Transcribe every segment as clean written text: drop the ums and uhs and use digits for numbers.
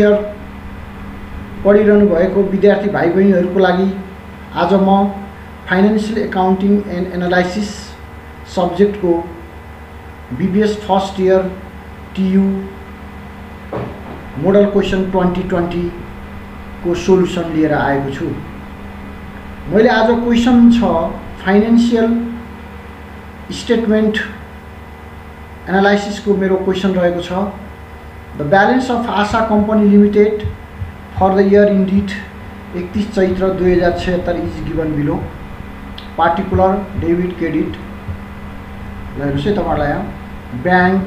Year पढिरहनु भएको विद्यार्थी भाइ बहिनीहरुको लागि आज म फाइनान्शियल एकाउन्टिङ एन्ड एनालाइसिस सब्जेक्टको BBS first year TU model question 2020 को सोलुसन लिएर आएको छु। मैले आज क्वेशन छ फाइनान्शियल स्टेटमेन्ट एनालाइसिस को मेरो क्वेशन रहेको छ। The balance of Asha company limited for the year ended 31 Chaitra 2076 is given below. Particular debit credit हेर्नुस् है तपाईहरुलाई यहाँ bank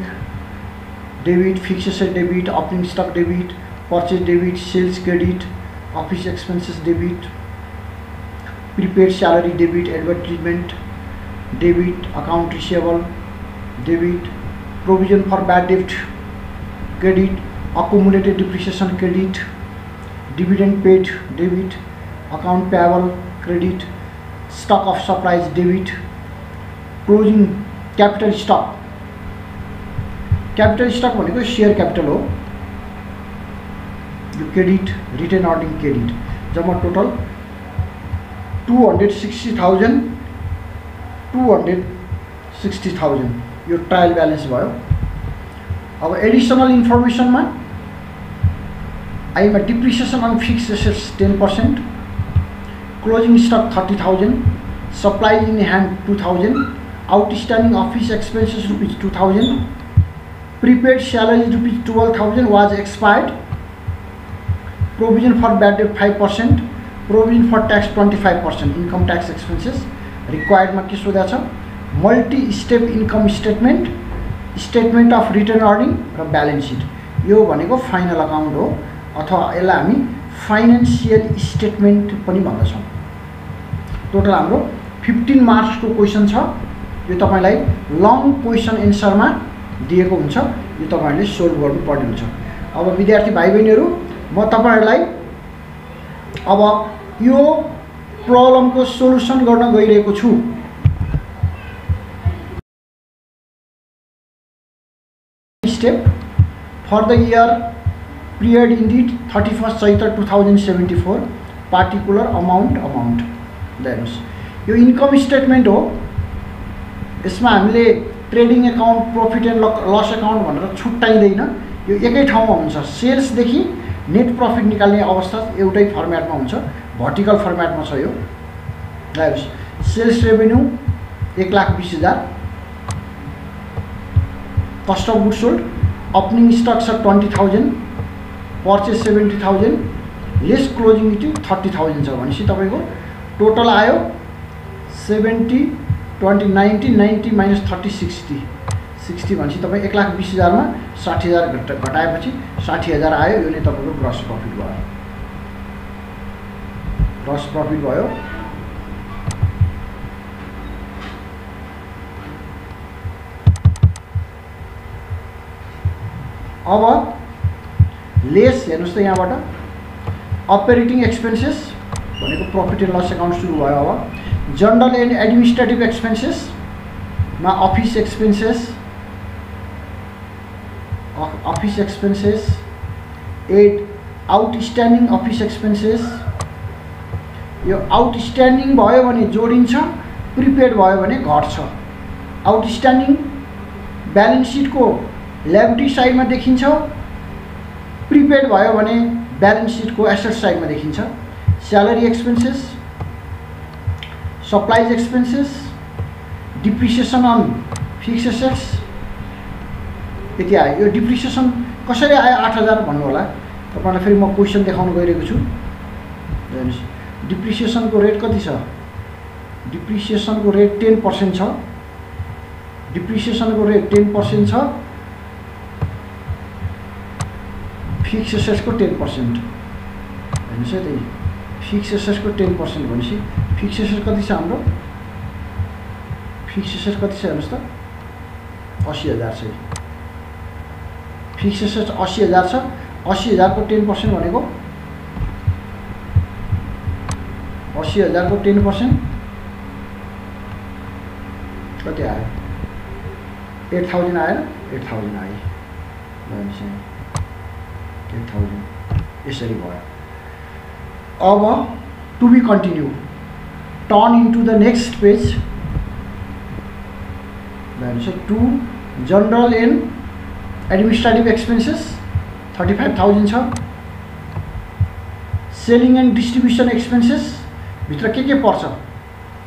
debit, fixed asset debit, opening stock debit, purchase debit, sales credit, office expenses debit, prepaid salary debit, advertisement debit, account receivable debit, provision for bad डेब्ट credit, accumulated depreciation credit, dividend paid debit, account payable credit, stock of supplies debit, closing capital stock. Capital stock भनेको share capital हो। यो credit retained earning credit जम्मा total 260,000 यो trial balance भयो। अब additional information में आईमा depreciation on fixed assets 10%, closing stock 30,000, supply in hand 2,000, outstanding office expenses ₹2,000, prepaid salary ₹12,000 was expired, provision for bad debt 5%, provision for tax 25%, income tax expenses required में के सोधा छ multi step income statement, statement of return earning र balance sheet. यो भनेको final account हो अथवा यसलाई हामी फाइनेंशियल स्टेटमेंट पनि भन्दछौं। टोटल हाम्रो 15 मार्क्स को क्वेशन छ। यो तपाईलाई लङ क्वेशन एन्सर मा दिएको हुन्छ। यो तपाईहरुले सोल्भ गर्नुपर्ने हुन्छ। अब विद्यार्थी भाइ बहिनीहरु म तपाईहरुलाई अब यो प्रब्लम को सोलुसन गर्न गइरहेको छु। Step for the year period ended 31 Chaitra 2074 particular amount हेर्नुस् यो इनकम स्टेटमेंट हो। यसमा हामीले trading account, profit and loss account भनेर छुट्टाइदैन। यो एकै ठाउँमा हुन्छ। सेल्स देखि नेट प्रॉफिट निकाल्ने अवस्था एउटै फर्मेटमा हुन्छ। भर्टिकल फर्मेटमा छ यो। हेर्नुस् sales revenue 1,20,000, cost of goods sold, opening stock छ 20,000, परचेज 70,000, लेस क्लोजिङ इट 30,000 छ भनेपछि तपाईको टोटल आयो 70 20 90 माइनस 30 60 भनेपछि तपाई 1,20,000 मा 60,000 घटाएपछि 60,000 आयो। यो नै तपाईको ग्रस प्रॉफिट भयो। ग्रस प्रॉफिट भयो। अब लेस हेर्नुस् त यहाँबाट अपरेटिङ एक्सपेन्सेस भनेको प्रॉफिट एन्ड लस अकाउन्ट सुरु भयो। अब जनरल एन्ड एडमिनिस्ट्रेटिभ एक्सपेन्सेस मा office expenses add outstanding office expenses. यो आउटस्ट्यान्डिङ भयो भने जोडिन्छ, प्रिपेड भयो भने घट्छ। आउटस्ट्यान्डिङ बैलेंस शीट को लायबिलिटी साइड में देखिन्छ, प्रीपेड भयो भने बैलेंस शीट को एसेट साइड में देखिन्छ। Salary expenses, supplies expenses, depreciation on fixed assets यति आयो। यो डिप्रिसिएशन कसरी आयो 8,000 भन्नु होला। तपाईलाई फेरि म क्वेशन देखाउन गइरहेको छु। हेर्नुस् डिप्रिसिएशन को रेट कति छ? डिप्रिसिएशन को रेट 10% छ। डिप्रिसिएशन को रेट 10% छ। फिक्स्ड एसेट्स को 10%। हेर्नुस् है त फिक्स्ड एसेट्स को 10% भनेपछि फिक्स्ड एसेट कति छ हाम्रो? फिक्स्ड एसेट कति छ हेर्नुस् त 80,000 छ। फिक्स्ड एसेट 80,000 छ। 80,000 को 10% भनेको 80,000 को 10% कति आयो? 8,000 आयो। 8,000 आयो। 8,000 यसरी भयो। अब to be continue, turn into the next page. To general and administrative expenses 35,000 छ। सेलिङ एन्ड डिस्ट्रिब्युसन एक्सपेन्सेस भित्र के पर्छ,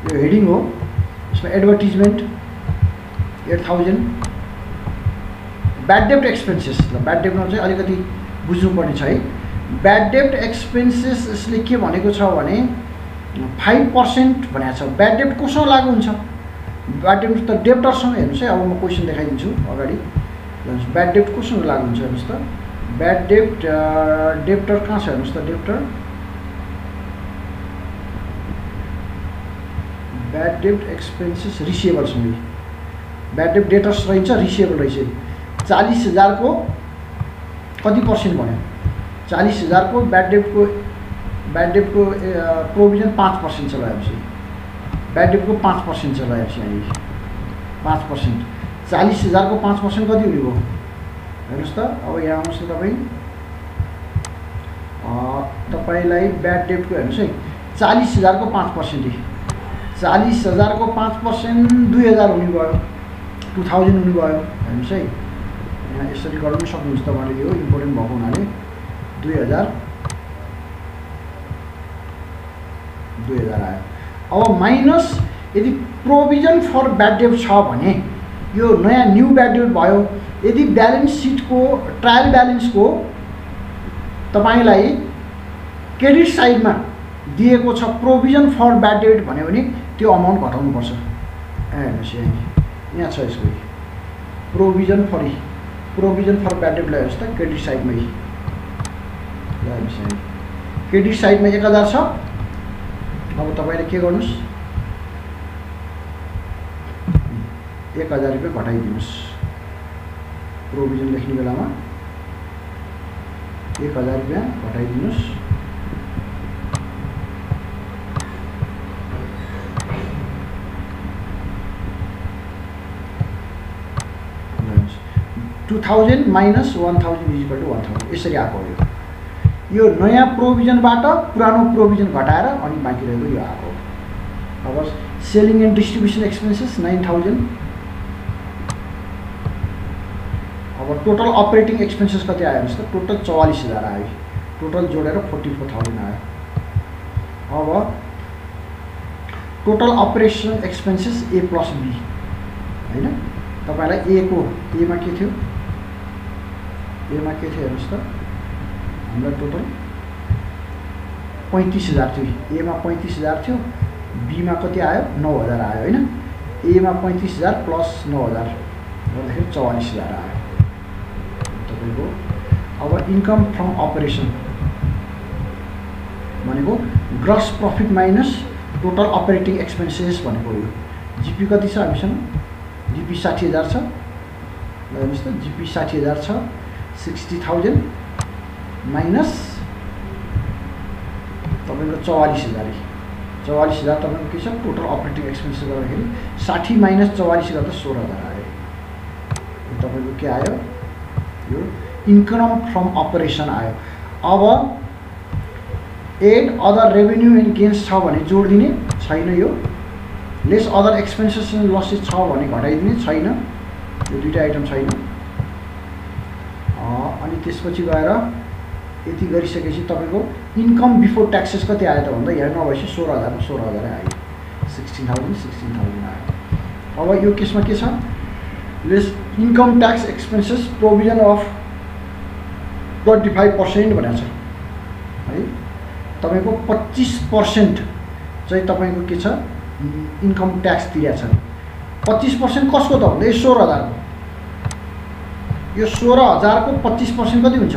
यो हेडिङ हो, यसमा एडभर्टिजमेन्ट 8,000। ब्याड डेब्ट एक्सपेन्सेस, ल ब्याड डेब्टमा चाहिँ अलिकति बुझ्नुपर्ने छ है। ब्याड डेब्ट एक्सपेन्सेस यसले के भनेको छ भने 5% भनेको छ। ब्याड डेब्ट कोसँग लागु हुन्छ, ब्याड डेब्ट त डेब्टरसँग। हेर्नुहोस् है, अब म क्वेसन देखाइदिन्छु अगाडि। ब्याड डेब्ट कोसँग लागु हुन्छ हेर्नुहोस् त। ब्याड डेब्ट डेब्टर कहाँ छ हेर्नुहोस् त, डेब्टर ब्याड डेब्ट एक्सपेन्सेस रिसिएबलसँग। ब्याड डेब्ट डेटर्स रहन्छ, रिसिएबल रहेछ। 40,000 को कति पर्सेन्ट भन्यो, 40,000 को ब्याड डेब्टको प्रोभिजन 5% छ लगाएपछि, ब्याड डेब्टको 5% छ लगाएपछि यहाँनिर 5%। 40,000 को 5% कति हुने भयो हेर्नुहोस् त। अब यहाँ आउनुहोस् त तपाईँलाई ब्याड डेब्टको हेर्नुहोस् है, 40,000 को 5%, 40,000 को 5% 2,000 हुने भयो, 2,000 हुने भयो हेर्नुहोस् है। यहाँ यसरी गर्न पनि सक्नुहुन्छ तपाईँले, यो इम्पोर्टेन्ट भएको हुनाले 2,000 आयो। अब माइनस यदि प्रोभिजन फर ब्याड डेब्ट छ भने यो नयाँ न्यू ब्याड डेब्ट भयो। यदि ब्यालेन्स सिटको ट्रायल ब्यालेन्सको तपाईँलाई क्रेडिट साइडमा दिएको छ प्रोभिजन फर ब्याड डेब्ट भन्यो भने त्यो अमाउन्ट घटाउनुपर्छ। हेर्नुहोस् यहाँ छ यसको प्रोभिजन फर ब्याड डेब्ट हेर्नुहोस् त, क्रेडिट साइडमै हेर्नुहोस्। क्रेडिट साइडमा 1,000 छ। अब तपाईँले के गर्नुहोस्, 1,000 रुपियाँ घटाइदिनुहोस्। प्रोभिजन लेख्ने बेलामा 1,000 रुपियाँ घटाइदिनुहोस्। $2,000 माइनस 1,000 = 1,000 यसरी आएको हो। यो नयाँ प्रोभिजनबाट पुरानो प्रोभिजन घटाएर अनि बाँकी रहेको यो आएको। अब सेलिङ एन्ड डिस्ट्रिब्युसन एक्सपेन्सेस 9,000। अब टोटल अपरेटिङ एक्सपेन्सेस कति आयो हेर्नुहोस् त, टोटल 44,000 आयो, टोटल जोडेर 44,000 आयो। अब total operation expenses A + B होइन। तपाईँलाई एमा के थियो हेर्नुहोस् त, हामीलाई टोटल 35,000 थियो। एमा 35,000 थियो, बीमा कति आयो 9,000 आयो होइन। एमा 35,000 प्लस 9,000 गर्दाखेरि 44,000 आयो तपाईँको। अब इन्कम फ्रम अपरेसन भनेको gross profit minus total operating expenses भनेको हो। जिपी कति छ हामीसँग, जिपी 60,000 छ। हेर्नुहोस् त, जिपी 60,000 छ। 60,000 माइनस तपाईँको 44,000, 44,000 तपाईँको के छ टोटल अपरेटिङ एक्सपेन्सेस गर्दाखेरि 60 माइनस 44 गर्दा 16,000 आयो। तपाईँको के आयो, यो इन्कम फ्रम अपरेसन आयो। अब add other revenue and gains छ भने जोडिदिने छैन, यो less other expenses and losses छ भने घटाइदिने छैन, यो दुईटा आइटम छैन। अनि त्यसपछि गएर यति गरिसकेपछि तपाईँको इन्कम बिफोर ट्याक्सेस कति आयो त भन्दा यहाँ नभएपछि 16,000 मा 16,000 आयो, 16,000 आयो। अब यो केसमा के छ, lace income tax expenses provision of 25% भनेको छ है। तपाईँको 25% चाहिँ तपाईँको के छ इन्कम ट्याक्स तिरेको छ। 25% कसको त भन्दा यो 16,000 को, यो 16,000 को 25% कति हुन्छ,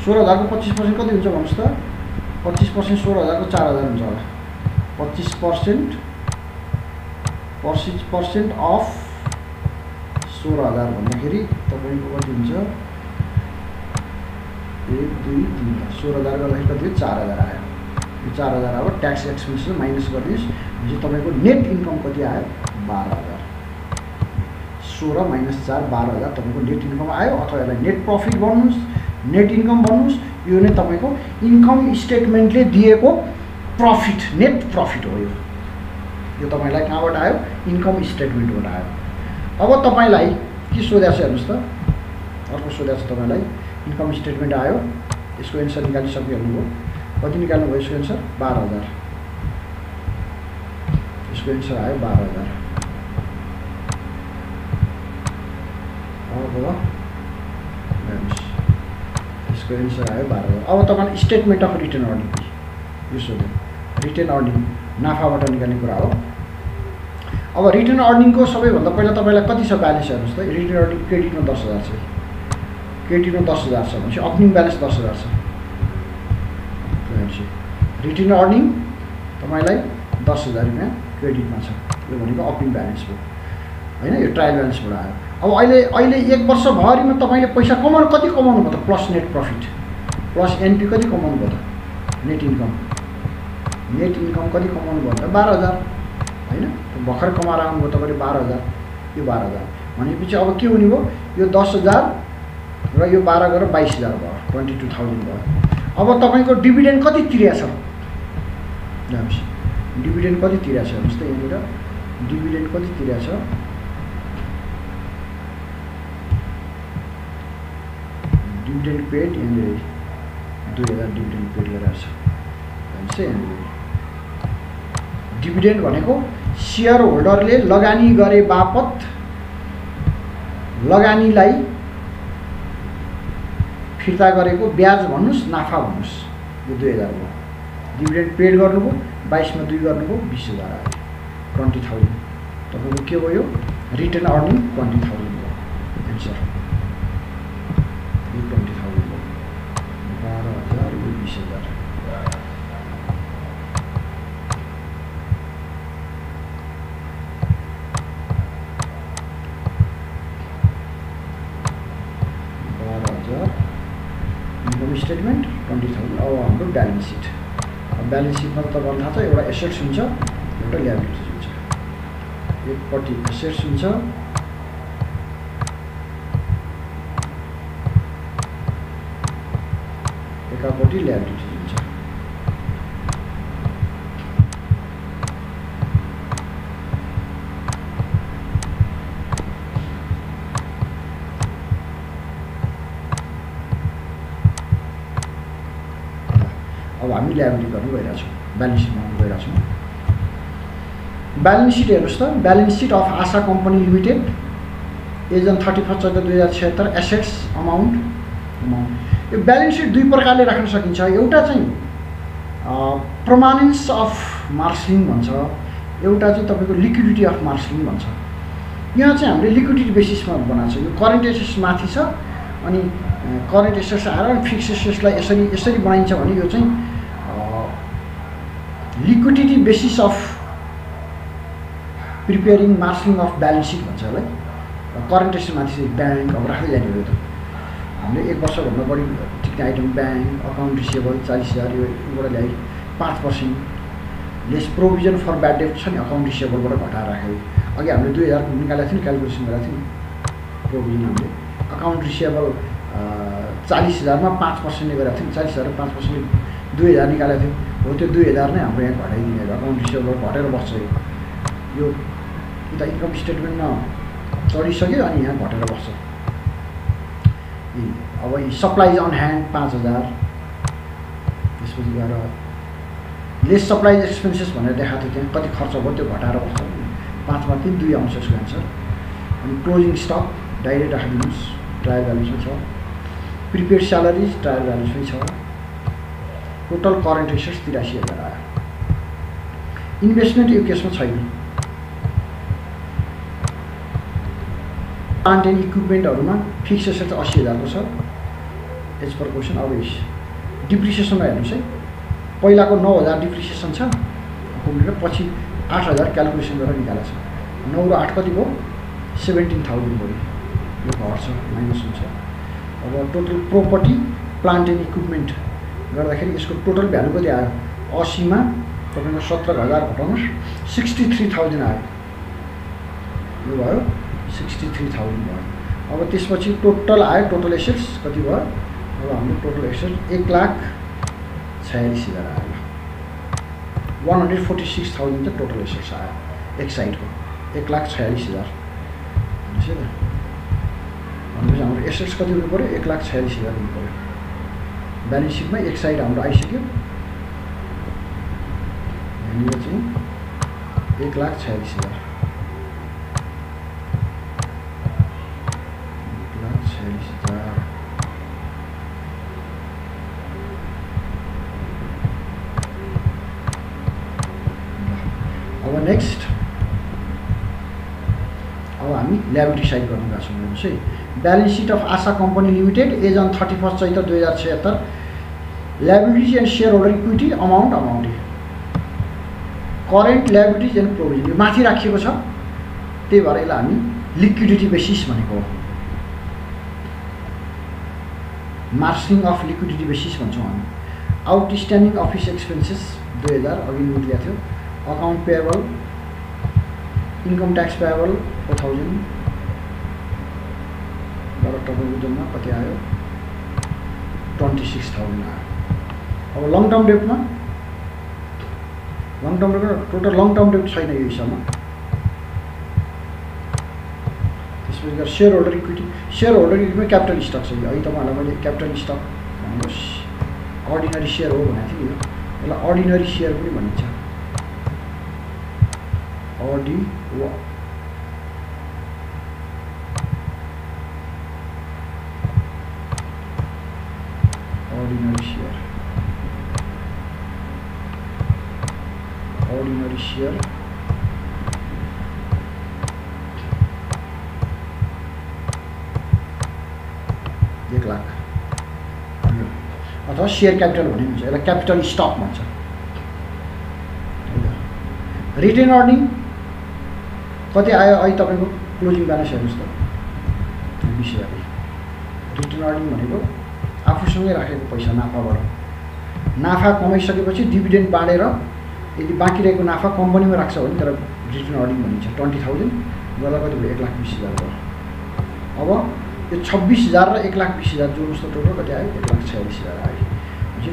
16,000 को 25% कति हुन्छ भन्नुहोस् त। 25% 16,000 को 4,000 हुन्छ होला। 25% अफ 16,000 भन्दाखेरि तपाईँको कति हुन्छ, 1 2 3 16,000 गर्दाखेरि कति हो 4,000 आयो। यो 4,000 अब ट्याक्स एक्सपेन्सेस माइनस गरिदिनुहोस् भने तपाईँको नेट इन्कम कति आयो 12,000। 16 माइनस 4 12,000 तपाईँको नेट इन्कम आयो। अथवा यसलाई नेट प्रफिट भन्नुहोस् नेट इन्कम भन्नुहोस्, यो नै तपाईँको इन्कम स्टेटमेन्टले दिएको प्रफिट, नेट प्रफिट हो। यो तपाईँलाई कहाँबाट आयो? इन्कम स्टेटमेन्टबाट आयो। अब तपाईँलाई के सोधेको छ हेर्नुहोस् त, अर्को सोधेको छ तपाईँलाई। इन्कम स्टेटमेन्ट आयो, यसको एन्सर निकालिसक्नुभयो। कति निकाल्नुभयो यसको एन्सर? 12,000। यसको एन्सर आयो 12,000। अब हेर्नुहोस्, यसको एन्सर आयो 12,000। अब तपाईँलाई स्टेटमेन्ट अफ रिटर्न अर्निङ यो सोध्यो। रिटर्न अर्निङ नाफाबाट निकाल्ने कुरा हो। अब रिटर्न अर्निङको सबैभन्दा पहिला तपाईँलाई कति छ ब्यालेन्स हेर्नुहोस् त। रिटर्न अर्निङ क्रेडिटमा 10,000 छ, क्रेडिटमा 10,000 छ भनेपछि ओपनिङ ब्यालेन्स 10,000 छ। रिटर्न अर्निङ तपाईँलाई 10,000 रुपियाँ क्रेडिटमा छ, यो भनेको ओपनिङ ब्यालेन्स हो होइन, यो ट्रायल ब्यालेन्सबाट आयो। अब अहिले 1 वर्षभरिमा तपाईँले पैसा कमाउनु कति कमाउनु भयो त? Plus net profit plus NP कति कमाउनु भयो त? नेट इन्कम कति कमाउनु भयो त? 12,000 होइन। भर्खर कमाएर आउनुभयो तपाईँले 12,000, यो 12,000 भनेपछि अब के हुने भयो? यो 10,000 र यो 12 गरेर 22,000 भयो, 22,000 भयो। अब तपाईँको डिभिडेन्ड कति तिरेको छ? हेर्नुहोस् डिभिडेन्ड कति तिरेको छ हेर्नुहोस् त। यहाँनिर डिभिडेन्ड कति तिरेको छ? डिभिडेन्ड पेड यहाँनिर 2,000 डिभिडेन्ड पेड गरेर छ हेर्नुहोस् यहाँनिर। डिभिडेन्ड भनेको सेयर होल्डरले लगानी गरे बापत लगानीलाई फिर्ता गरेको ब्याज भन्नुहोस्, नाफा भन्नुहोस्, यो 2,000 हो। डिभिडेन्ड पेड गर्नुभयो, 22 मा 2 गर्नुभयो, 20,000 आयो, 20,000। तपाईँको के भयो? रिटर्न अर्निङ 20,000 भयो एन्सर। यो 20,000 भयो, 12,000 यो 20,000। Income statement 20,000। अब हाम्रो ब्यालेन्स सिट। ब्यालेन्स सिटमा तपाईँलाई थाहा छ एउटा एसेट्स हुन्छ, एउटा ल्याबिलिटिज हुन्छ। एकपट्टि एसेट्स हुन्छ, एकापट्टि ल्याबिलिटिज हुन्छ। अब हामी ल्याबिलिटी गर्नु गइरहेछौँ, ब्यालेन्स सिट बनाउनु गइरहेछौँ। ब्यालेन्स सिट हेर्नुहोस् त। Balance sheet of Asha company limited as on 31/12/2076। Assets amount. यो ब्यालेन्स सिट दुई प्रकारले राख्न सकिन्छ। एउटा चाहिँ पर्मानेन्स अफ मार्क्सलिङ भन्छ, एउटा चाहिँ तपाईँको लिक्विडिटी अफ मार्क्सलिङ भन्छ। यहाँ चाहिँ हामीले लिक्विडिटी बेसिसमा बनाएको छ। यो करेन्ट एसेट्स माथि छ, अनि करेन्ट एसेट्स आएर फिक्स एसेट्सलाई यसरी बनाइन्छ भने यो चाहिँ liquidity basis of preparing marshalling of balance sheet भन्छ यसलाई। करेन्ट एसेट्स माथि चाहिँ ब्याङ्क अब राख्दै जाने हो। त हामीले 1 वर्षभन्दा बढी टिक्ने आइटम ब्याङ्क, अकाउन्ट रिसिभेबल 40,000 योबाट ल्याइ 5% less provision for bad debt छ नि, अकाउन्ट रिसिभेबलबाट घटाएर राख्यो। अघि हामीले 2,000 निकालेको थियो नि, क्यालकुलेसन गरेको थियो नि प्रोभिजन। हामीले अकाउन्ट रिसिभेबल 40,000 मा 5% गरेको थियो नि, 40,000 5% 2,000 निकालेको थियो। हो त्यो 2,000 नै हाम्रो यहाँ घटाइदिने हो। अकाउन्ट रिसिभेबल घटेर बस्छ यो उता इन्कम स्टेटमेन्टमा चढिसक्यो, अनि यहाँ घटेर बस्छ। अब सप्लाइज अन ह्यान्ड 5,000, त्यसपछि गएर लेस सप्लाइज एक्सपेन्सेस भनेर देखाएको थियो, त्यहाँ कति खर्च भयो त्यो घटाएर बस्छ। 5 मा 3 2 आउँछ यसको एन्सर। अनि क्लोजिङ स्टक डाइरेक्ट राखिदिनुहोस्, ट्रायल ब्यालेन्समा छ। प्रिपेड स्यालेरिज ट्रायल ब्यालेन्समै छ। टोटल करेन्ट एसेट्स 83,000 आयो। इन्भेस्टमेन्ट यो केसमा छैन। प्लान्ट एन्ड इक्विपमेन्टहरूमा फिक्स एसेट्स 80,000 को छ एज पर क्वेसन। अब डिप्रिसिएसनमा हेर्नुहोस् है, पहिलाको 9,000 डिप्रिसिएसन छ कम्प्युटर, पछि 8,000 क्यालकुलेसन गरेर निकालेको छ। 9 र 8 कति भयो? 17,000 भयो। यो घट्छ, माइनस हुन्छ। अब total property plant and equipment गर्दाखेरि यसको टोटल भ्यालु कति आयो? 80 मा तपाईँको 17,000 घटाउनुहोस्, 63,000 आयो। यो भयो 63,000 भयो। अब त्यसपछि टोटल आयो, टोटल एसेट्स कति भयो? अब हाम्रो टोटल एसेट 1,46,000 आयो। 146,000 चाहिँ टोटल एसेट्स आयो एक साइडको 1,46,000 भनेपछि हाम्रो एसेट्स कति हुनु पऱ्यो 1,46,000 हुनु पऱ्यो। ब्यालेन्स सिटमा एक साइड हाम्रो आइसक्यो। यहाँनिर चाहिँ 1,46,000 अब नेक्स्ट अब हामी ल्याबिलिटी साइड गर्न गएको छौँ। हेर्नुहोस् है, balance sheet of Asha company limited as on 31 Chaitra 2076। Liabilities and share holder equity amount current liabilities and provision माथि राखिएको छ, त्यही भएर यसलाई हामी लिक्विडिटी बेसिस भनेको हो। मार्किङ अफ लिक्विडिटी बेसिस भन्छौँ हामी। आउटस्ट्यान्डिङ अफिस एक्सपेन्सेस 2000 अघि नोट दिएको थियो। Account payable, income tax payable 4000 गरेर तपाईँको जम्मा कति आयो 26,000 आयो। अब लङ टर्म डेटमा टोटल लङ टर्म डेट छैन यो हिसाबमा। त्यसपछि गएर सेयर होल्डर इक्विटीमा क्यापिटल स्टक छ। अहिले तपाईँहरूलाई मैले क्यापिटल स्टक भन्नुहोस् अर्डिनरी सेयर हो भनेको थिएँ। यसलाई अर्डिनरी सेयर पनि भनिन्छ। ordinary share 1 लाख अथवा शेयर क्यापिटल भनिन्छ। यसलाई क्यापिटल स्टक भन्छ। रिटेन अर्निङ कति आयो अहिले तपाईँको क्लोजिङ ब्यालेन्स हेर्नुहोस् त 20,000। रिटेन अर्निङ भनेको आफूसँगै राखेको पैसा नाफाबाट। नाफा कमाइसकेपछि डिभिडेन्ड बाँडेर यदि बाँकी रहेको नाफा कम्पनीमा राख्छ भने तर रिटेन अर्निङ भनिन्छ। 20,000 गर्दा कति भयो 1,20,000 भयो। अब यो 26,000 र 1,20,000 जोड्नुहोस् त टोटल कति आयो 1,46,000 आयो।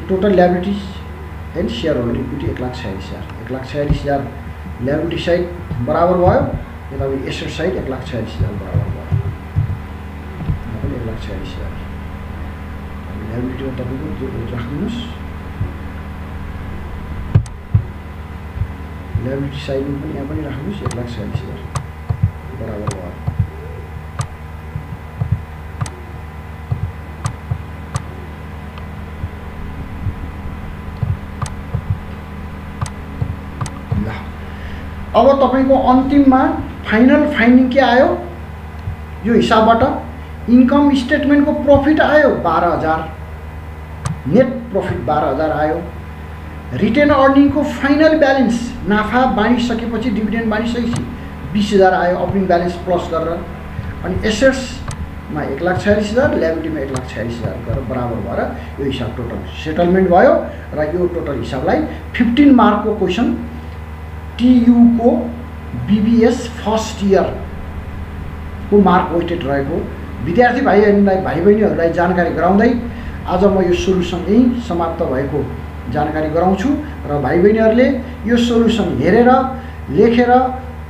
Total liabilities and share holder equity 1,46,000। 1,46,000 liability side बराबर भयो, यता एसेट साइड 1,46,000 बराबर भयो। यहाँ पनि 1,46,000 ल्याबिलिटीमा तपाईँको राखिदिनुहोस्। ल्याबिलिटी साइडमा पनि यहाँ पनि राख्नुहोस् 1,46,000 बराबर भयो। अब तपाईको अन्तिममा फाइनल फाइन्डिङ के आयो यो हिसाबबाट इन्कम स्टेटमेन्टको प्रॉफिट आयो 12,000, नेट प्रॉफिट 12,000 आयो। रिटेन अर्निङको फाइनल ब्यालेन्स नाफा बाँडिसकेपछि डिभिडेन्ड बाँडिसकेपछि 20,000 आयो ओपनिङ ब्यालेन्स प्लस गरेर। अनि एसेट्समा 1,46,000 ल्याबिलिटीमा 1,46,000 गरेर बराबर भएर यो हिसाब टोटल सेटलमेन्ट भयो। र यो टोटल हिसाबलाई 15 मार्कको क्वेसन TU को BBS फर्स्ट इयर को मार्क वेटेड रहेको विद्यार्थी भाइ बहिनीहरूलाई जानकारी गराउँदै आज म यो सोलुसन यही समाप्त भएको जानकारी गराउँछु। र भाइ बहिनीहरूले यो सोलुसन हेरेर लेखेर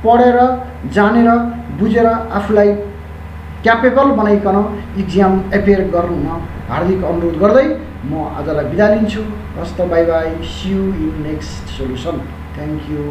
पढेर जानेर बुझेर आफूलाई क्यापेबल बनाइकन इक्जाम एपियर गर्नु हार्दिक अनुरोध गर्दै म आजलाई बिदा लिन्छु। हस्त bye bye, see you in next solution. Thank you.